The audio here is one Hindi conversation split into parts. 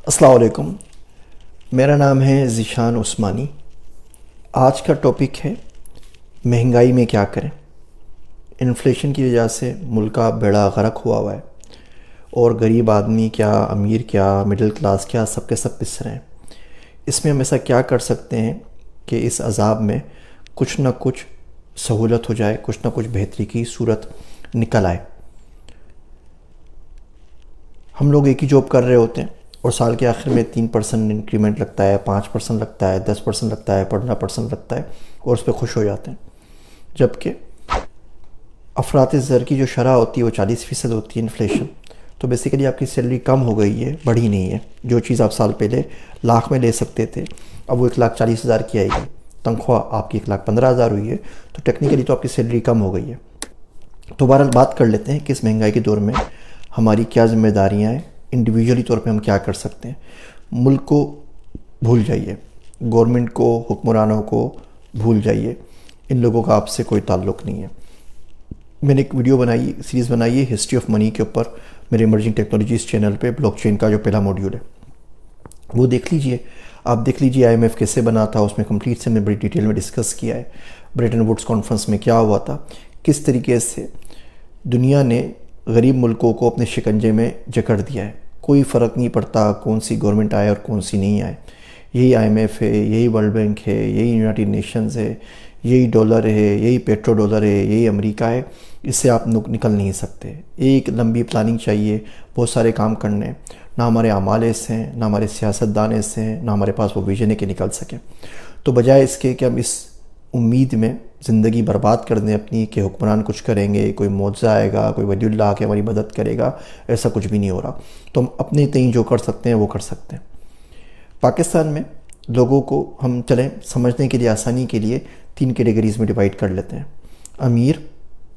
अस्सलाम वालेकुम। मेरा नाम है ज़ीशान उस्मानी। आज का टॉपिक है महंगाई में क्या करें। इन्फ्लेशन की वजह से मुल्क का बेड़ा गर्क हुआ है और गरीब आदमी क्या, अमीर क्या, मिडिल क्लास क्या, सबके सब पिस रहे हैं। इसमें हम ऐसा क्या कर सकते हैं कि इस अज़ाब में कुछ ना कुछ सहूलत हो जाए, कुछ ना कुछ बेहतरी की सूरत निकल आए। हम लोग एक ही जॉब कर रहे होते हैं और साल के आखिर में 3% इंक्रीमेंट लगता है, 5% लगता है, 10% लगता है, 15% लगता है और उस पर खुश हो जाते हैं। जबकि अफरात ज़र की जो शरह होती है वो 40% होती है इन्फ्लेशन। तो बेसिकली आपकी सैलरी कम हो गई है, बढ़ी नहीं है। जो चीज़ आप साल पहले लाख में ले सकते थे अब वो 1,40,000 की आएगी। तनख्वाह आपकी 1,15,000 हुई है, तो टेक्निकली तो आपकी सैलरी कम हो गई है। तो बहरहाल बात कर लेते हैं कि इस महंगाई के दौर में हमारी क्या ज़िम्मेदारियाँ हैं, इंडिविजुअली तौर पे हम क्या कर सकते हैं। मुल्क को भूल जाइए, गवर्नमेंट को, हुक्मरानों को भूल जाइए, इन लोगों का आपसे कोई ताल्लुक़ नहीं है। मैंने एक वीडियो बनाई, सीरीज़ बनाई है हिस्ट्री ऑफ मनी के ऊपर, मेरे इमर्जिंग टेक्नोलॉजीज़ चैनल पे। ब्लॉकचेन का जो पहला मॉड्यूल है वो देख लीजिए। आप देख लीजिए IMF कैसे बना था, उसमें कंप्लीट से हमने बड़ी डिटेल में डिस्कस किया है। ब्रेटन वुड्स कॉन्फ्रेंस में क्या हुआ था, किस तरीके से दुनिया ने गरीब मुल्कों को अपने शिकंजे में जकड़ दिया है। कोई फ़र्क नहीं पड़ता कौन सी गवर्नमेंट आए और कौन सी नहीं आए। यही IMF है, यही वर्ल्ड बैंक है, यही यूनाइटेड नेशंस है, यही डॉलर है, यही पेट्रो डॉलर है, यही अमेरिका है। इससे आप निकल नहीं सकते। एक लंबी प्लानिंग चाहिए, बहुत सारे काम करने। ना हमारे आमाल ऐसे हैं, ना हमारे सियासतदान ऐसे हैं, ना हमारे पास वो विजन है कि निकल सकें। तो बजाय इसके कि हम इस उम्मीद में ज़िंदगी बर्बाद कर दें अपनी कि हुक्मरान कुछ करेंगे, कोई मौज़ा आएगा, कोई वलीउल्लाह आके हमारी मदद करेगा, ऐसा कुछ भी नहीं हो रहा। तो हम अपने तय जो कर सकते हैं वो कर सकते हैं। पाकिस्तान में लोगों को हम चलें समझने के लिए, आसानी के लिए 3 कैटेगरीज़ में डिवाइड कर लेते हैं: अमीर,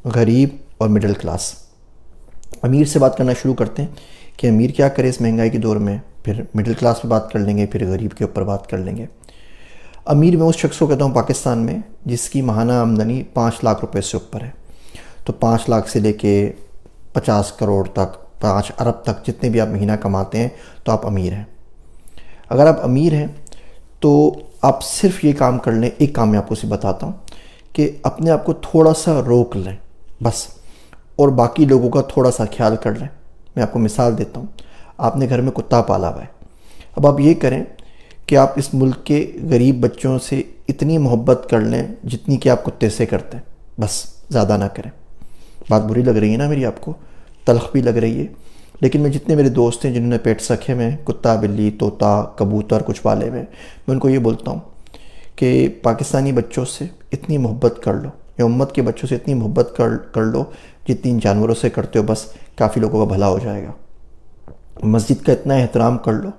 गरीब और मिडिल क्लास। अमीर से बात करना शुरू करते हैं कि अमीर क्या करे इस महंगाई के दौर में, फिर मिडिल क्लास पे बात कर लेंगे, फिर गरीब के ऊपर बात कर लेंगे। अमीर मैं उस शख्स को कहता हूँ पाकिस्तान में जिसकी माहाना आमदनी 5 लाख रुपए से ऊपर है। तो 5 लाख से लेके 50 करोड़ तक, 5 अरब तक जितने भी आप महीना कमाते हैं तो आप अमीर हैं। अगर आप अमीर हैं तो आप सिर्फ ये काम कर लें। एक काम मैं आपको सिर्फ बताता हूँ कि अपने आप को थोड़ा सा रोक लें बस, और बाकी लोगों का थोड़ा सा ख्याल कर लें। मैं आपको मिसाल देता हूँ। आपने घर में कुत्ता पाला हुआ है। अब आप ये करें कि आप इस मुल्क के गरीब बच्चों से इतनी मोहब्बत कर लें जितनी कि आप कुत्ते से करते हैं, बस ज़्यादा ना करें। बात बुरी लग रही है ना मेरी आपको, तलख भी लग रही है, लेकिन मैं जितने मेरे दोस्त हैं जिन्होंने पेट्स रखे में, कुत्ता, बिल्ली, तोता, कबूतर कुछ पाले में, मैं उनको ये बोलता हूँ कि पाकिस्तानी बच्चों से इतनी मोहब्बत कर लो, या उम्मत के बच्चों से इतनी मोहब्बत कर लो जितनी इन जानवरों से करते हो, बस काफ़ी लोगों का भला हो जाएगा। मस्जिद का इतना एहतराम कर लो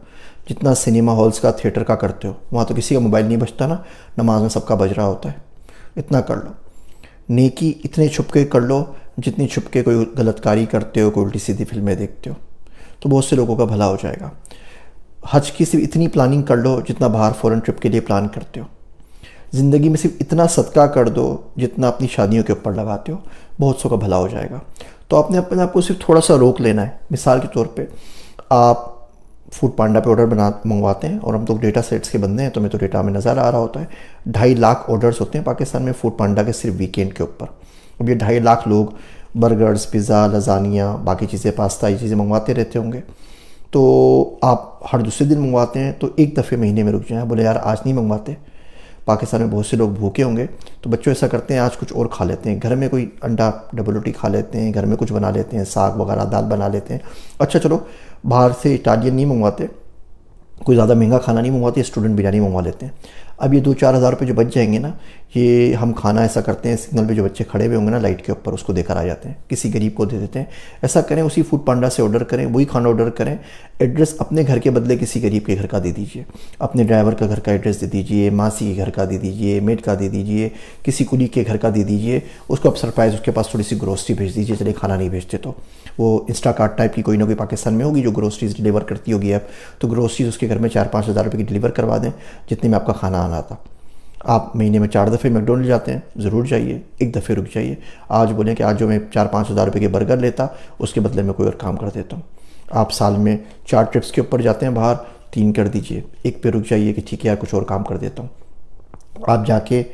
जितना सिनेमा हॉल्स का, थिएटर का करते हो। वहाँ तो किसी का मोबाइल नहीं बजता ना, नमाज में सबका बज रहा होता है। इतना कर लो। नेकी इतने छुपके कर लो जितनी छुपके कोई गलतकारी करते हो, कोई उल्टी सीधी फिल्में देखते हो, तो बहुत से लोगों का भला हो जाएगा। हज की सिर्फ इतनी प्लानिंग कर लो जितना बाहर फ़ॉरेन ट्रिप के लिए प्लान करते हो। ज़िंदगी में सिर्फ इतना सदका कर दो जितना अपनी शादियों के ऊपर लगाते हो, बहुत सौ का भला हो जाएगा। तो आपने अपने आप को सिर्फ थोड़ा सा रोक लेना है। मिसाल के तौर पे आप फूड पांडा पे ऑर्डर मंगवाते हैं, और हम तो डेटा सेट्स के बंदे हैं तो हमें तो डेटा में नज़र आ रहा होता है। 2.5 लाख ऑर्डर्स होते हैं पाकिस्तान में फूड पांडा के सिर्फ वीकेंड के ऊपर। अब ये 2.5 लाख लोग बर्गर्स, पिज़्ज़ा, लजानिया, बाकी चीज़ें, पास्ता, ये चीज़ें मंगवाते रहते होंगे। तो आप हर दूसरे दिन मंगवाते हैं, तो एक दफ़े महीने में रुक जाएँ, बोले यार आज नहीं मंगवाते। पाकिस्तान में बहुत से लोग भूखे होंगे तो बच्चों ऐसा करते हैं आज कुछ और खा लेते हैं, घर में कोई अंडा डबल रोटी खा लेते हैं, घर में कुछ बना लेते हैं, साग वगैरह दाल बना लेते हैं। अच्छा चलो बाहर से इटालियन नहीं मंगवाते, कोई ज़्यादा महंगा खाना नहीं मंगवाते, स्टूडेंट बिरयानी मंगवा लेते हैं। अब ये 2-4 हज़ार रुपये जो बच जाएंगे ना, ये हम खाना ऐसा करते हैं, सिग्नल पे जो बच्चे खड़े हुए होंगे ना लाइट के ऊपर, उसको देकर आ जाते हैं, किसी गरीब को दे देते हैं। ऐसा करें, उसी फूड पांडा से ऑर्डर करें, वही खाना ऑर्डर करें। एड्रेस अपने घर के बदले किसी गरीब के घर का दे दीजिए, अपने ड्राइवर का घर का एड्रेस दे दीजिए, मासी के घर का दे दीजिए, मेड का दे दीजिए, किसी कुली के घर का दे दीजिए। उसको आप सरप्राइज़ उसके पास थोड़ी सी ग्रोसरी भेज दीजिए। चलिए खाना नहीं भेजते तो वो इंस्टाकार्ट टाइप की कोई ना कोई पाकिस्तान में होगी जो ग्रोसरीज डिलीवर करती होगी ऐप, तो ग्रोसरीज उसके घर में 4-5 हज़ार रुपये की डिलीवर करवा दें जितने में आपका खाना आना था। आप महीने में 4 दफ़े मैकडोनल्ड जाते हैं, ज़रूर जाइए, एक दफ़े रुक जाइए। आज बोलें कि आज जो मैं 4-5 हज़ार रुपये के बर्गर लेता उसके बदले में कोई और काम कर देता हूँ। आप साल में 4 ट्रिप्स के ऊपर जाते हैं बाहर, 3 कर दीजिए, एक पे रुक जाइए कि ठीक है यार कुछ और काम कर देता हूँ। आप जाके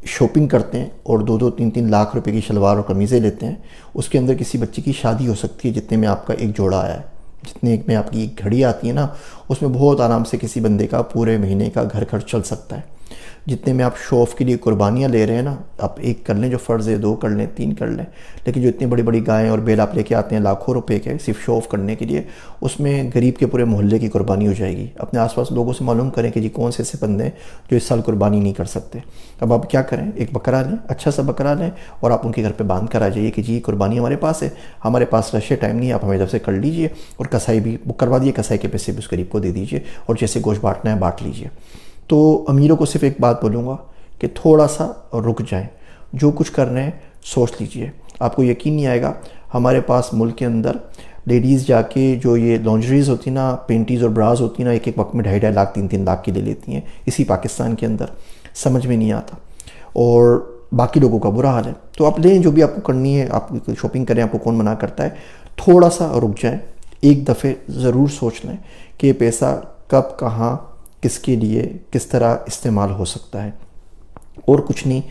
शॉपिंग करते हैं और 2-2 3-3 लाख रुपए की शलवार और कमीज़ें लेते हैं, उसके अंदर किसी बच्चे की शादी हो सकती है जितने में आपका एक जोड़ा आया है, जितने में आपकी एक घड़ी आती है ना, उसमें बहुत आराम से किसी बंदे का पूरे महीने का घर खर्च चल सकता है। जितने में आप शो ऑफ के लिए कुर्बानियाँ ले रहे हैं ना, आप 1 कर लें जो फ़र्ज़ है, 2 कर लें, 3 कर लें, लेकिन जो इतनी बड़ी बड़ी गायें और बैल आप लेके आते हैं लाखों रुपए के सिर्फ शो ऑफ करने के लिए, उसमें गरीब के पूरे मोहल्ले की कुर्बानी हो जाएगी। अपने आसपास लोगों से मालूम करें कि जी कौन से ऐसे बंदे हैं जो इस साल कुर्बानी नहीं कर सकते। अब आप क्या करें, एक बकरा लें, अच्छा सा बकरा लें और आप उनके घर पर बांध कर आ जाइए कि जी कुर्बानी हमारे पास है, हमारे पास रशे टाइम नहीं है, आप हमें जब से कर लीजिए और कसाई भी बुक करवा दिए, कसाई के पैसे भी उस गरीब को दे दीजिए और जैसे गोश्त बांटना है बांट लीजिए। तो अमीरों को सिर्फ एक बात बोलूँगा कि थोड़ा सा रुक जाएं, जो कुछ कर रहे हैं सोच लीजिए। आपको यकीन नहीं आएगा, हमारे पास मुल्क के अंदर लेडीज़ जाके जो ये लॉन्जरीज होती ना, पेंटीज़ और ब्राज होती ना, एक एक वक्त में 2.5 लाख 3-3 लाख की ले लेती हैं इसी पाकिस्तान के अंदर। समझ में नहीं आता और बाकी लोगों का बुरा हाल है। तो आप लें जो भी आपको करनी है, आप शॉपिंग करें, आपको कौन मना करता है। थोड़ा सा रुक जाएं, एक दफ़े ज़रूर सोच लें कि पैसा कब कहाँ किसके लिए किस तरह इस्तेमाल हो सकता है। और कुछ नहीं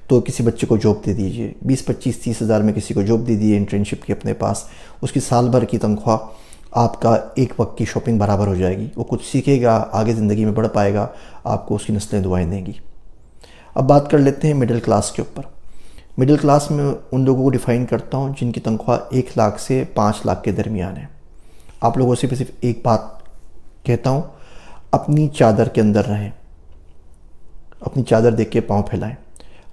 तो किसी बच्चे को जॉब दे दीजिए, 20-25-30 हज़ार में किसी को जॉब दे दीजिए इंटर्नशिप की अपने पास, उसकी साल भर की तनख्वाह आपका एक वक्त की शॉपिंग बराबर हो जाएगी। वो कुछ सीखेगा, आगे ज़िंदगी में बढ़ पाएगा, आपको उसकी नस्लें दुआएं देंगी। अब बात कर लेते हैं मिडिल क्लास के ऊपर। मिडिल क्लास में उन लोगों को डिफ़ाइन करता हूँ जिनकी तनख्वाह 1 लाख से 5 लाख के दरमियान है। आप लोगों से सिर्फ एक बात कहता हूँ, अपनी चादर के अंदर रहें, अपनी चादर देख के पाँव फैलाएं।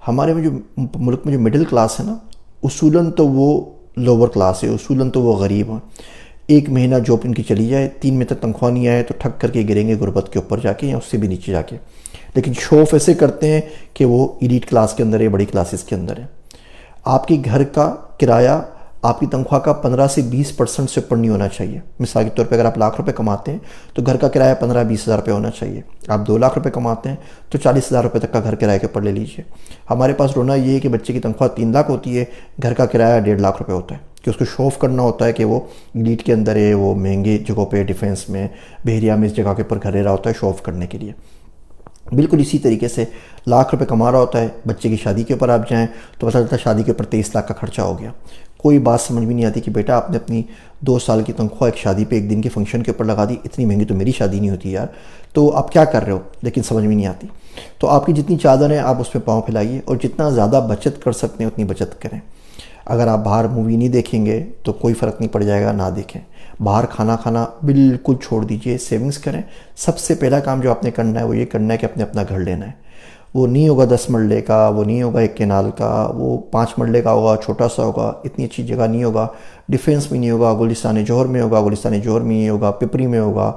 हमारे में जो मुल्क में जो मिडिल क्लास है ना, उसूलन तो वो लोअर क्लास है, उसूलन तो वो गरीब हैं। 1 महीना जॉब इनकी चली जाए, 3 महीने तक तनख्वाह नहीं आए तो ठग करके गिरेंगे गुर्बत के ऊपर जाके या उससे भी नीचे जाके। लेकिन शो ऑफ ऐसे करते हैं कि वो एलीट क्लास के अंदर है, बड़ी क्लासेस के अंदर है। आपके घर का किराया आपकी तनख्वाह का 15 से 20% से ऊपर नहीं होना चाहिए। मिसाल के तौर पे अगर आप लाख रुपए कमाते हैं तो घर का किराया 15-20 हज़ार रुपये होना चाहिए। आप 2 लाख रुपए कमाते हैं तो 40 हज़ार रुपये तक का घर किराए के ऊपर ले लीजिए। हमारे पास रोना ये है कि बच्चे की तनख्वाह 3 लाख होती है, घर का किराया 1.5 लाख रुपये होता है, कि उसको शो ऑफ करना होता है कि वो नीट के अंदर है, वो महंगे जगहों पर, डिफेंस में, बहरिया में, इस जगह के ऊपर घर ले रहा होता है शो ऑफ करने के लिए। बिल्कुल इसी तरीके से लाख रुपए कमा रहा होता है, बच्चे की शादी के ऊपर आप जाएं तो पता चलता है शादी के ऊपर 23 लाख का खर्चा हो गया। कोई बात समझ में नहीं आती कि बेटा आपने अपनी 2 साल की तनख्वाह एक शादी पे, एक दिन के फंक्शन के ऊपर लगा दी, इतनी महंगी तो मेरी शादी नहीं होती यार, तो आप क्या कर रहे हो, लेकिन समझ में नहीं आती। तो आपकी जितनी चादर है आप उस पर पाँव फैलाइए और जितना ज़्यादा बचत कर सकते हैं उतनी बचत करें। अगर आप बाहर मूवी नहीं देखेंगे तो कोई फ़र्क नहीं पड़ जाएगा, ना देखें। बाहर खाना खाना बिल्कुल छोड़ दीजिए, सेविंग्स करें। सबसे पहला काम जो आपने करना है वो ये करना है कि अपने अपना घर लेना है। वो नहीं होगा 10 मरले का, वो नहीं होगा 1 केनाल का, वो 5 मरले का होगा, छोटा सा होगा, इतनी अच्छी जगह नहीं होगा, डिफेंस में नहीं होगा, गुलिस्तान जौहर में होगा, गुलिस्तान जौहर में नहीं होगा, पिपरी में होगा,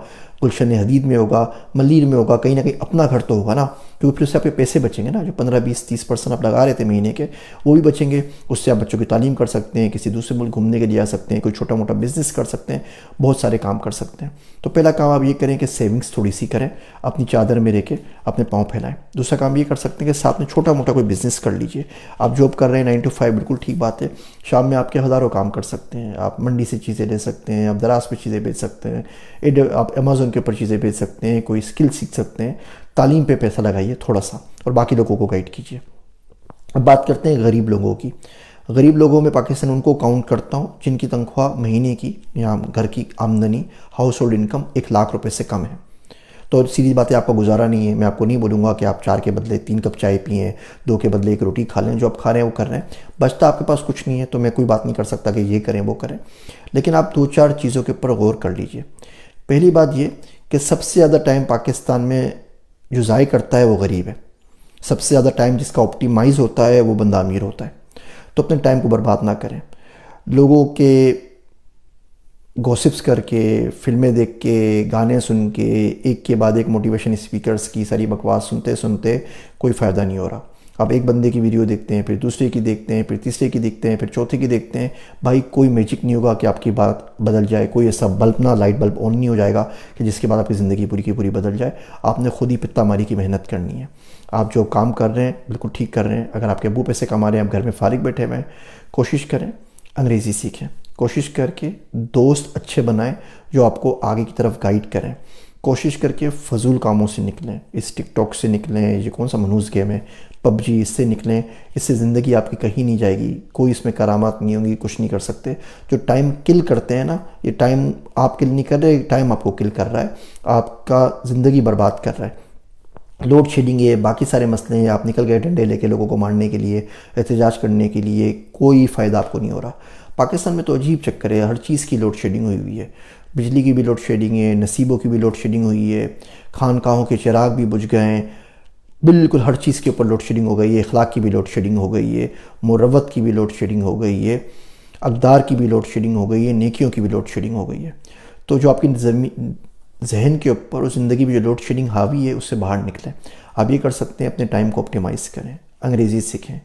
गुलशन हदीद में होगा, मलीर में होगा, कहीं ना कहीं अपना घर तो होगा ना, क्योंकि फिर उससे आपके पैसे बचेंगे ना, जो 15-20-30% आप लगा रहे थे महीने के, वो भी बचेंगे। उससे आप बच्चों की तालीम कर सकते हैं, किसी दूसरे मुल्क घूमने के लिए आ सकते हैं, कोई छोटा मोटा बिजनेस कर सकते हैं, बहुत सारे काम कर सकते हैं। तो पहला काम आप ये करें कि सेविंग्स थोड़ी सी करें, अपनी चादर में रह के अपने पाँव फैलाएं। दूसरा काम ये कर सकते हैं कि साथ में छोटा मोटा कोई बिजनेस कर लीजिए। आप जॉब कर रहे हैं 9 to 5, बिल्कुल ठीक बात है, शाम में आपके हज़ारों काम कर सकते हैं। आप मंडी से चीज़ें ले सकते हैं, आप दराज पे चीज़ें बेच सकते हैं, आप अमेज़ोन के ऊपर चीज़ें बेच सकते हैं, कोई स्किल सीख सकते हैं। तालीम पे पैसा लगाइए थोड़ा सा और बाकी लोगों को गाइड कीजिए। अब बात करते हैं गरीब लोगों की। गरीब लोगों में पाकिस्तान उनको काउंट करता हूँ जिनकी तनख्वाह महीने की या घर की आमदनी, हाउस होल्ड इनकम 1 लाख रुपए से कम है। तो सीधी बात है, आपका गुजारा नहीं है। मैं आपको नहीं बोलूँगा कि आप 4 के बदले 3 कप चाय पिएँ, 2 के बदले 1 रोटी खा लें। जो आप खा रहे हैं वो कर रहे हैं, बचता आपके पास कुछ नहीं है, तो मैं कोई बात नहीं कर सकता कि ये करें वो करें। लेकिन आप 2-4 चीज़ों के ऊपर गौर कर लीजिए। पहली बात ये कि सबसे ज़्यादा टाइम पाकिस्तान में जो ज़ाय करता है वो गरीब है। सबसे ज़्यादा टाइम जिसका ऑप्टिमाइज़ होता है वो बंदा अमीर होता है। तो अपने टाइम को बर्बाद ना करें लोगों के गॉसिप्स करके, फिल्में देख के, गाने सुन के, एक के बाद एक मोटिवेशन स्पीकर्स की सारी बकवास सुनते सुनते कोई फ़ायदा नहीं हो रहा। आप एक बंदे की वीडियो देखते हैं, फिर दूसरे की देखते हैं, फिर तीसरे की देखते हैं, फिर चौथे की देखते हैं। भाई कोई मैजिक नहीं होगा कि आपकी बात बदल जाए, कोई ऐसा बल्ब ना, लाइट बल्ब ऑन नहीं हो जाएगा कि जिसके बाद आपकी ज़िंदगी पूरी की पूरी बदल जाए। आपने खुद ही पित्ता मारी की मेहनत करनी है। आप जो काम कर रहे हैं बिल्कुल ठीक कर रहे हैं। अगर आपके अब्बू पैसे कमा रहे हैं, आप घर में फारिग बैठे हुए हैं, कोशिश करें अंग्रेज़ी सीखें, कोशिश करके दोस्त अच्छे बनाएं जो आपको आगे की तरफ गाइड करें, कोशिश करके फजूल कामों से निकलें, इस टिकटॉक से निकलें, ये कौन सा मनहूस गेम है पबजी, इससे निकलें। इससे ज़िंदगी आपकी कहीं नहीं जाएगी, कोई इसमें करामात नहीं होंगी, कुछ नहीं कर सकते। जो टाइम किल करते हैं ना, ये टाइम आप किल नहीं कर रहे, टाइम आपको किल कर रहा है, आपका ज़िंदगी बर्बाद कर रहा है। लोड शेडिंग है, बाकी सारे मसले हैं, आप निकल गए डंडे लेके लोगों को मारने के लिए, एहतजाज करने के लिए, कोई फ़ायदा आपको नहीं हो रहा। पाकिस्तान में तो अजीब चक्कर है, हर चीज़ की लोड शेडिंग हुई है। बिजली की भी लोड शेडिंग है, नसीबों की भी लोड शेडिंग हुई है, खानकाहों के चिराग भी बुझ गए हैं, बिल्कुल हर चीज़ के ऊपर लोड शेडिंग हो गई है। अखलाक की भी लोड शेडिंग हो गई है, मुरवत की भी लोड शेडिंग हो गई है, अक़दार की भी लोड शेडिंग हो गई है, नेकियों की भी लोड शेडिंग हो गई है। तो जो आपकी जहन के ऊपर और ज़िंदगी में जो लोड शेडिंग हावी है, उससे बाहर निकलें। आप ये कर सकते हैं, अपने टाइम को ऑप्टिमाइज़ करें, अंग्रेज़ी सीखें,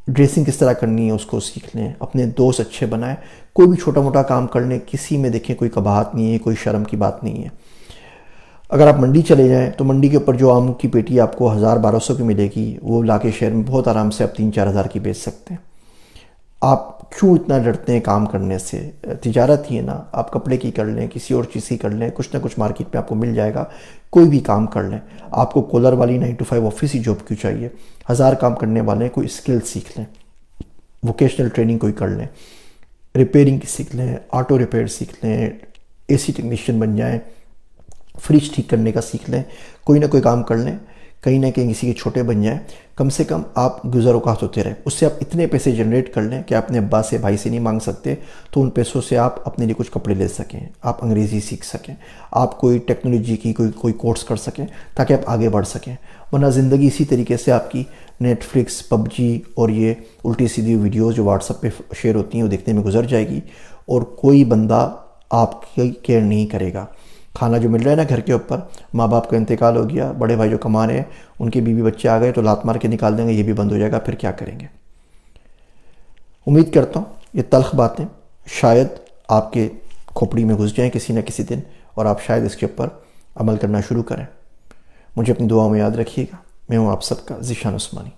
ड्रेसिंग किस तरह करनी है उसको सीख लें, अपने दोस्त अच्छे बनाएं, कोई भी छोटा मोटा काम कर लें, किसी में देखें कोई कबाहत नहीं है, कोई शर्म की बात नहीं है। अगर आप मंडी चले जाएं तो मंडी के ऊपर जो आम की पेटी आपको 1000-1200 की मिलेगी, वो लाके शहर में बहुत आराम से आप 3-4 हज़ार की बेच सकते हैं। आप क्यों इतना डरते हैं काम करने से? तिजारत ही है ना, आप कपड़े की कर लें, किसी और चीज़ की कर लें, कुछ ना कुछ मार्केट में आपको मिल जाएगा, कोई भी काम कर लें। आपको कॉलर वाली 9 to 5 ऑफिस ही जॉब क्यों चाहिए? 1000 काम करने वाले कोई स्किल सीख लें, वोकेशनल ट्रेनिंग कोई कर लें, रिपेयरिंग की सीख लें, ऑटो रिपेयर सीख लें, एसी टेक्नीशियन बन जाएं, फ्रिज ठीक करने का सीख लें, कोई ना कोई काम कर लें, कहीं ना कहीं किसी के छोटे बन जाएं। कम से कम आप गुज़र औक़ात होते रहें, उससे आप इतने पैसे जनरेट कर लें कि आप अपने अब्बा से भाई से नहीं मांग सकते, तो उन पैसों से आप अपने लिए कुछ कपड़े ले सकें, आप अंग्रेज़ी सीख सकें, आप कोई टेक्नोलॉजी की कोई कोर्स कर सकें, ताकि आप आगे बढ़ सकें। वरना ज़िंदगी इसी तरीके से आपकी नेटफ्लिक्स, पबजी और ये उल्टी सीधी वीडियोज़ जो व्हाट्सएप पे शेयर होती हैं वो देखने में गुजर जाएगी, और कोई बंदा आपकी केयर नहीं करेगा। खाना जो मिल रहा है ना घर के ऊपर, माँ बाप का इंतकाल हो गया, बड़े भाई जो कमा रहे हैं उनके बीवी बच्चे आ गए तो लात मार के निकाल देंगे, ये भी बंद हो जाएगा, फिर क्या करेंगे? उम्मीद करता हूँ ये तल्ख बातें शायद आपके खोपड़ी में घुस जाएं किसी न किसी दिन, और आप शायद इसके ऊपर अमल करना शुरू करें। मुझे अपनी दुआओं में याद रखिएगा। मैं हूँ आप सबका ज़ीशान उस्मानी।